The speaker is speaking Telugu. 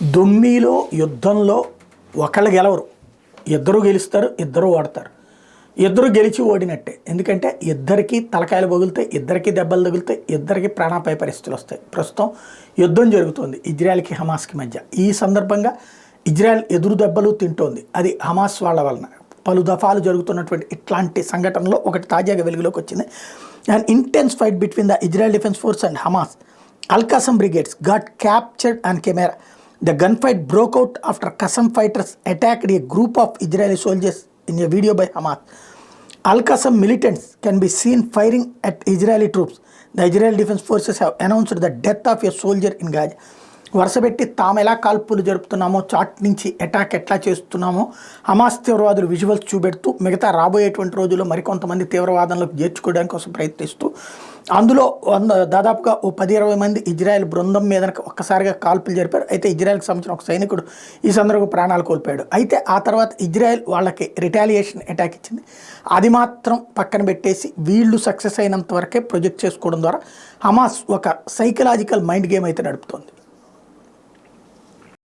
దొమ్మిలో యుద్ధంలో ఒకళ్ళు గెలవరు, ఇద్దరు గెలుస్తారు, ఇద్దరు ఓడతారు. ఇద్దరు గెలిచి ఓడినట్టే. ఎందుకంటే ఇద్దరికి తలకాయలు పగులుతాయి, ఇద్దరికి దెబ్బలు తగులుతాయి, ఇద్దరికి ప్రాణాపాయ పరిస్థితులు వస్తాయి. ప్రస్తుతం యుద్ధం జరుగుతోంది ఇజ్రాయెల్కి హమాస్కి మధ్య. ఈ సందర్భంగా ఇజ్రాయెల్ ఎదురు దెబ్బలు తింటోంది. అది హమాస్ వాళ్ళ వలన పలు దఫాలు జరుగుతున్నటువంటి ఇట్లాంటి సంఘటనలో ఒకటి తాజాగా వెలుగులోకి వచ్చింది. And intense fight between the Israel defence force and Hamas. Al-Qassam brigades got captured on camera. The gunfight broke out after Qassam fighters attacked a group of Israeli soldiers in a video by Hamas. Al-Qassam militants can be seen firing at Israeli troops. The Israeli Defense Forces have announced the death of a soldier in Gaza. వరుసపెట్టి తాము ఎలా కాల్పులు జరుపుతున్నామో, చాట్ నుంచి అటాక్ ఎట్లా చేస్తున్నామో హమాస్ తీవ్రవాదులు విజువల్స్ చూపెడుతూ మిగతా రాబోయేటువంటి రోజుల్లో మరికొంతమంది తీవ్రవాదంలోకి చేర్చుకోవడానికి కోసం ప్రయత్నిస్తూ అందులో దాదాపుగా ఓ 10-20 మంది ఇజ్రాయెల్ బృందం మీద ఒక్కసారిగా కాల్పులు జరిపారు. అయితే ఇజ్రాయెల్కి సంబంధించిన ఒక సైనికుడు ఈ సందర్భంగా ప్రాణాలు కోల్పోయాడు. అయితే ఆ తర్వాత ఇజ్రాయెల్ వాళ్ళకి రిటాలియేషన్ అటాక్ ఇచ్చింది. అది మాత్రం పక్కన పెట్టేసి వీళ్ళు సక్సెస్ అయినంత వరకే ప్రొజెక్ట్ చేసుకోవడం ద్వారా హమాస్ ఒక సైకలాజికల్ మైండ్ గేమ్ అయితే నడుపుతోంది.